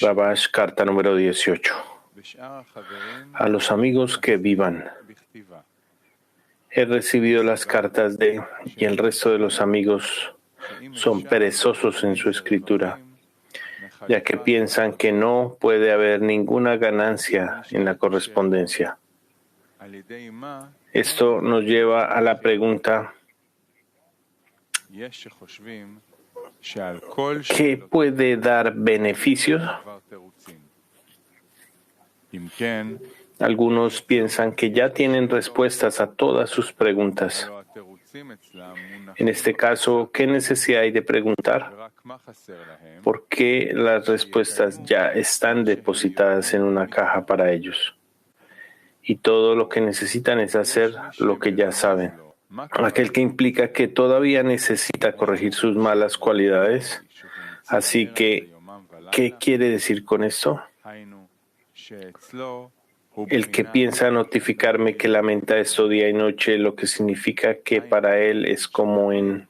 Rabash, carta número 18. A los amigos que vivan. He recibido las cartas de, y el resto de los amigos son perezosos en su escritura, ya que piensan que no puede haber ninguna ganancia en la correspondencia. Esto nos lleva a la pregunta: ¿qué puede dar beneficios? Algunos piensan que ya tienen respuestas a todas sus preguntas. En este caso, ¿qué necesidad hay de preguntar? Porque las respuestas ya están depositadas en una caja para ellos. Y todo lo que necesitan es hacer lo que ya saben. Aquel que implica que todavía necesita corregir sus malas cualidades. Así que, ¿qué quiere decir con esto? El que piensa notificarme que lamenta esto día y noche, lo que significa que para él es como en,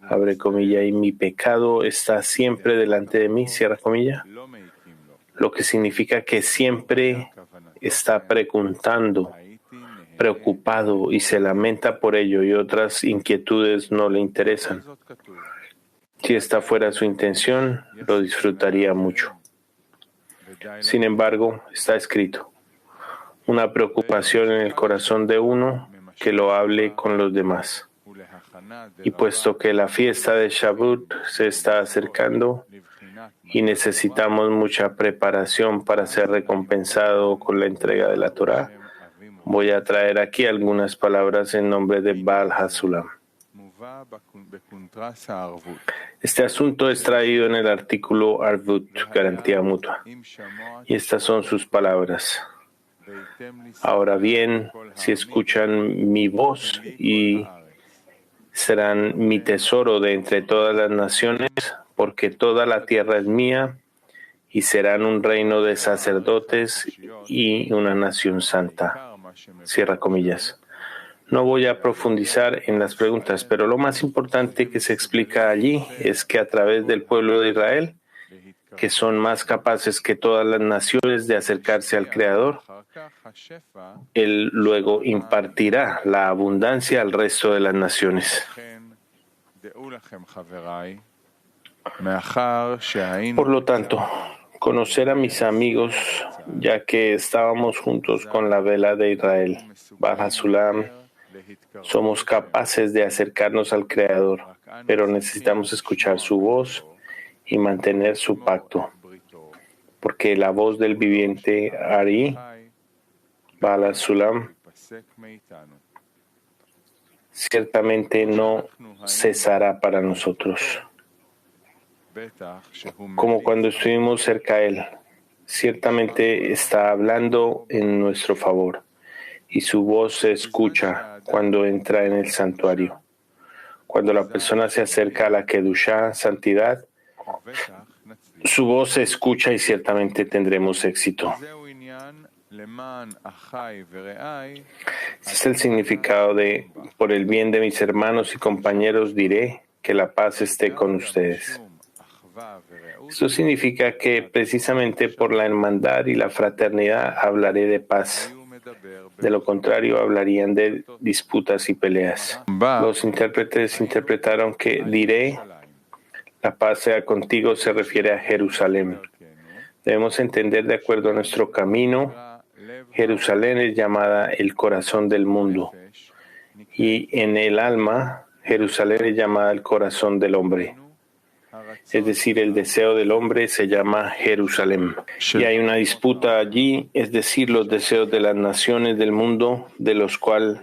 abre comilla, y mi pecado está siempre delante de mí, cierra comilla. Lo que significa que siempre está preguntando, preocupado y se lamenta por ello y otras inquietudes no le interesan. Si esta fuera su intención, lo disfrutaría mucho. Sin embargo, está escrito: una preocupación en el corazón de uno que lo hable con los demás. Y puesto que la fiesta de Shavuot se está acercando y necesitamos mucha preparación para ser recompensado con la entrega de la Torá, voy a traer aquí algunas palabras en nombre de Baal HaSulam. Este asunto es traído en el artículo Arvut, garantía mutua. Y estas son sus palabras. Ahora bien, si escuchan mi voz y serán mi tesoro de entre todas las naciones, porque toda la tierra es mía, y serán un reino de sacerdotes y una nación santa. Cierra comillas. No voy a profundizar en las preguntas, pero lo más importante que se explica allí es que a través del pueblo de Israel, que son más capaces que todas las naciones de acercarse al Creador, Él luego impartirá la abundancia al resto de las naciones. Por lo tanto, conocer a mis amigos, ya que estábamos juntos con la vela de Israel, Baal HaSulam, somos capaces de acercarnos al Creador, pero necesitamos escuchar su voz y mantener su pacto, porque la voz del viviente Ari, Baal HaSulam, ciertamente no cesará para nosotros. Como cuando estuvimos cerca a Él, ciertamente está hablando en nuestro favor, y su voz se escucha cuando entra en el santuario. Cuando la persona se acerca a la Kedushá, santidad, su voz se escucha y ciertamente tendremos éxito. Este es el significado de: por el bien de mis hermanos y compañeros diré que la paz esté con ustedes. Esto significa que precisamente por la hermandad y la fraternidad hablaré de paz. De lo contrario, hablarían de disputas y peleas. Los intérpretes interpretaron que diré la paz sea contigo se refiere a Jerusalén. Debemos entender de acuerdo a nuestro camino. Jerusalén es llamada el corazón del mundo, y en el alma, Jerusalén es llamada el corazón del hombre. Es decir, el deseo del hombre se llama Jerusalén. Y hay una disputa allí, es decir, los deseos de las naciones del mundo, de los cuales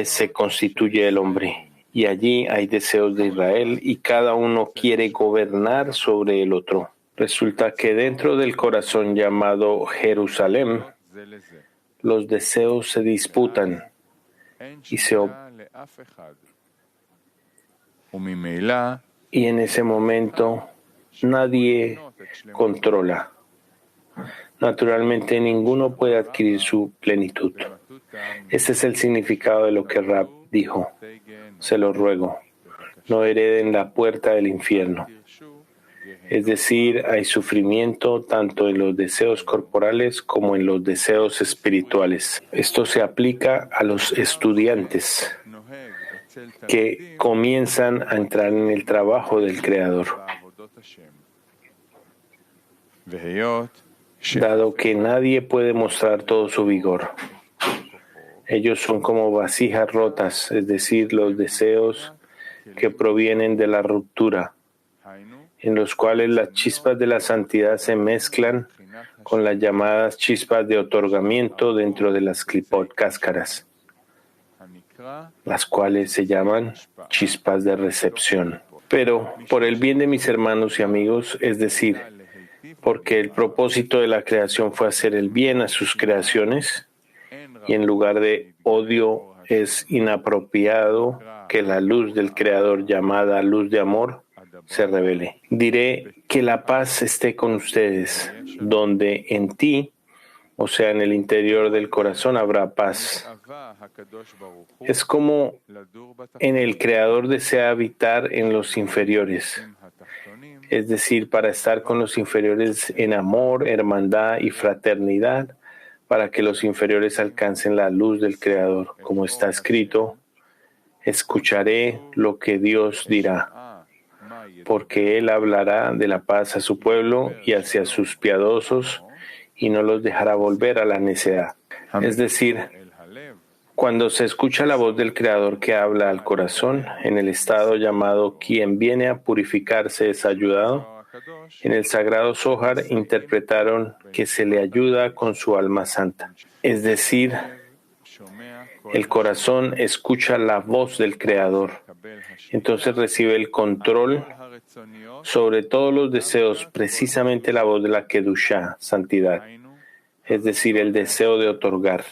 se constituye el hombre. Y allí hay deseos de Israel, y cada uno quiere gobernar sobre el otro. Resulta que dentro del corazón llamado Jerusalén, los deseos se disputan y en ese momento nadie controla. Naturalmente ninguno puede adquirir su plenitud. Este es el significado de lo que Rab dijo. Se lo ruego, no hereden la puerta del infierno. Es decir, hay sufrimiento tanto en los deseos corporales como en los deseos espirituales. Esto se aplica a los estudiantes que comienzan a entrar en el trabajo del Creador. Dado que nadie puede mostrar todo su vigor. Ellos son como vasijas rotas, es decir, los deseos que provienen de la ruptura, en los cuales las chispas de la santidad se mezclan con las llamadas chispas de otorgamiento dentro de las clipot cáscaras, las cuales se llaman chispas de recepción. Pero por el bien de mis hermanos y amigos, es decir, porque el propósito de la creación fue hacer el bien a sus creaciones, y en lugar de odio es inapropiado que la luz del Creador, llamada luz de amor, se revele. Diré que la paz esté con ustedes, donde en ti, o sea, en el interior del corazón, habrá paz. Es como en el Creador desea habitar en los inferiores, es decir, para estar con los inferiores en amor, hermandad y fraternidad, para que los inferiores alcancen la luz del Creador. Como está escrito, escucharé lo que Dios dirá, porque Él hablará de la paz a su pueblo y hacia sus piadosos, y no los dejará volver a la necedad. Es decir, cuando se escucha la voz del Creador que habla al corazón, en el estado llamado quien viene a purificarse es ayudado, en el sagrado Zohar interpretaron que se le ayuda con su alma santa. Es decir, el corazón escucha la voz del Creador, entonces recibe el control sobre todos los deseos, precisamente la voz de la Kedushá, santidad, es decir, el deseo de otorgar.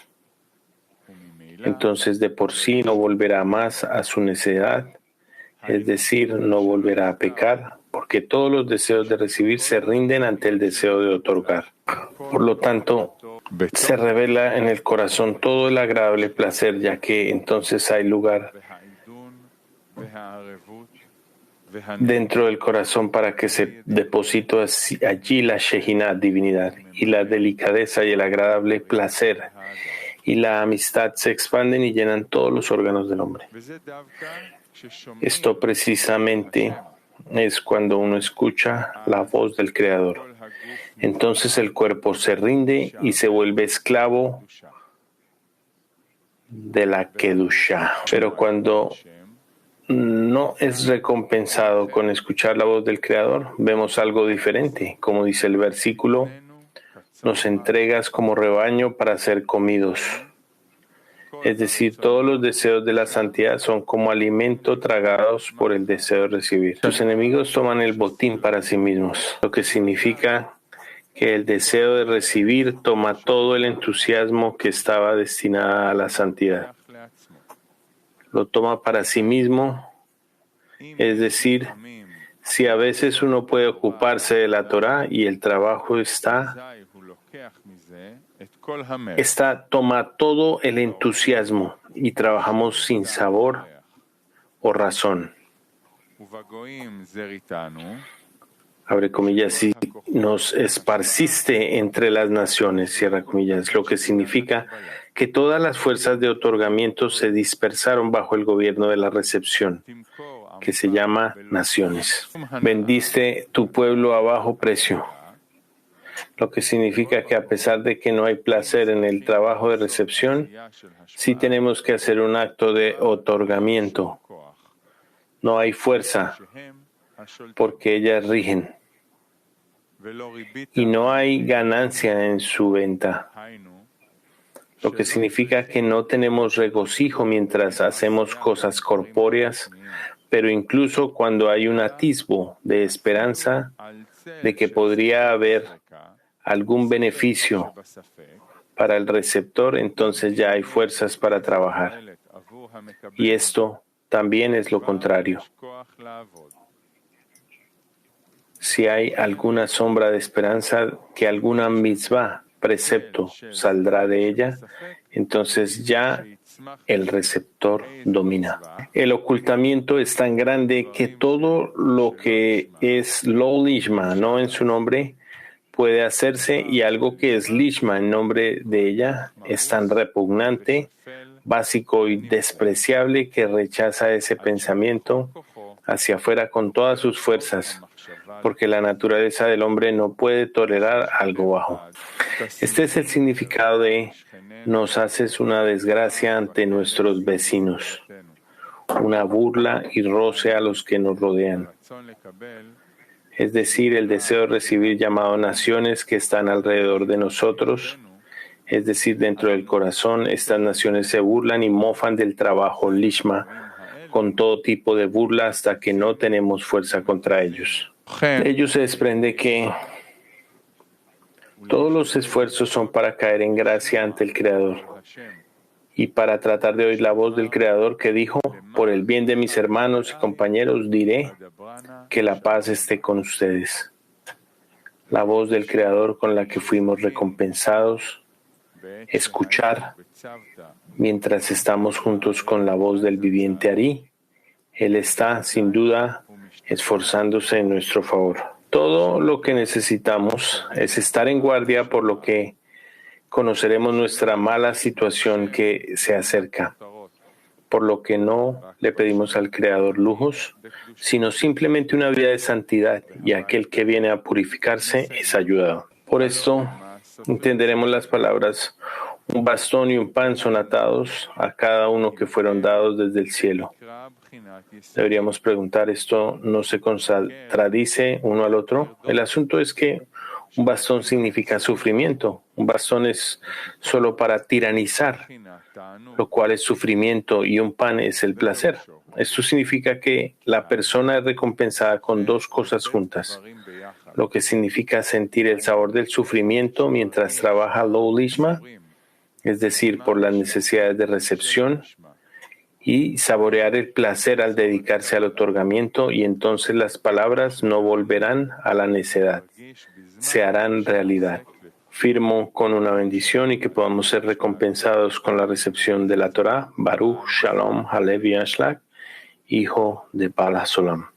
Entonces de por sí no volverá más a su necedad, es decir, no volverá a pecar, porque todos los deseos de recibir se rinden ante el deseo de otorgar. Por lo tanto, se revela en el corazón todo el agradable placer, ya que entonces hay lugar dentro del corazón para que se deposite allí la Shejinah, divinidad, y la delicadeza y el agradable placer y la amistad se expanden y llenan todos los órganos del hombre. Esto precisamente es cuando uno escucha la voz del Creador. Entonces el cuerpo se rinde y se vuelve esclavo de la Kedushá. Pero cuando no es recompensado con escuchar la voz del Creador, vemos algo diferente. Como dice el versículo, nos entregas como rebaño para ser comidos. Es decir, todos los deseos de la santidad son como alimento tragados por el deseo de recibir. Sus enemigos toman el botín para sí mismos, lo que significa que el deseo de recibir toma todo el entusiasmo que estaba destinado a la santidad. Lo toma para sí mismo, es decir, si a veces uno puede ocuparse de la Torá y el trabajo toma todo el entusiasmo y trabajamos sin sabor o razón. Abre comillas, si nos esparciste entre las naciones, cierra comillas, lo que significa que todas las fuerzas de otorgamiento se dispersaron bajo el gobierno de la recepción, que se llama naciones. Vendiste tu pueblo a bajo precio, lo que significa que a pesar de que no hay placer en el trabajo de recepción, sí tenemos que hacer un acto de otorgamiento. No hay fuerza, porque ellas rigen. Y no hay ganancia en su venta, lo que significa que no tenemos regocijo mientras hacemos cosas corpóreas, pero incluso cuando hay un atisbo de esperanza de que podría haber algún beneficio para el receptor, entonces ya hay fuerzas para trabajar. Y esto también es lo contrario. Si hay alguna sombra de esperanza que alguna mitzvah, precepto, saldrá de ella, entonces ya el receptor domina. El ocultamiento es tan grande que todo lo que es lo lishma, no en su nombre, puede hacerse, y algo que es lishma en nombre de ella es tan repugnante, básico y despreciable que rechaza ese pensamiento hacia afuera con todas sus fuerzas, porque la naturaleza del hombre no puede tolerar algo bajo. Este es el significado de nos haces una desgracia ante nuestros vecinos, una burla y roce a los que nos rodean. Es decir, el deseo de recibir llamado naciones que están alrededor de nosotros, es decir, dentro del corazón, estas naciones se burlan y mofan del trabajo lishma con todo tipo de burla hasta que no tenemos fuerza contra ellos. De ello se desprende que todos los esfuerzos son para caer en gracia ante el Creador y para tratar de oír la voz del Creador que dijo: por el bien de mis hermanos y compañeros diré que la paz esté con ustedes. La voz del Creador con la que fuimos recompensados, escuchar, mientras estamos juntos con la voz del viviente Ari. Él está, sin duda, esforzándose en nuestro favor. Todo lo que necesitamos es estar en guardia, por lo que conoceremos nuestra mala situación que se acerca, por lo que no le pedimos al Creador lujos, sino simplemente una vida de santidad, y aquel que viene a purificarse es ayudado. Por esto, entenderemos las palabras: un bastón y un pan son atados a cada uno que fueron dados desde el cielo. Deberíamos preguntar, ¿esto no se contradice uno al otro? El asunto es que un bastón significa sufrimiento. Un bastón es solo para tiranizar, lo cual es sufrimiento, y un pan es el placer. Esto significa que la persona es recompensada con dos cosas juntas, lo que significa sentir el sabor del sufrimiento mientras trabaja lo lishma, es decir, por las necesidades de recepción, y saborear el placer al dedicarse al otorgamiento, y entonces las palabras no volverán a la necedad, se harán realidad. Firmo con una bendición y que podamos ser recompensados con la recepción de la Torá. Baruch Shalom Halevi Ashlak, hijo de Baal HaSolam.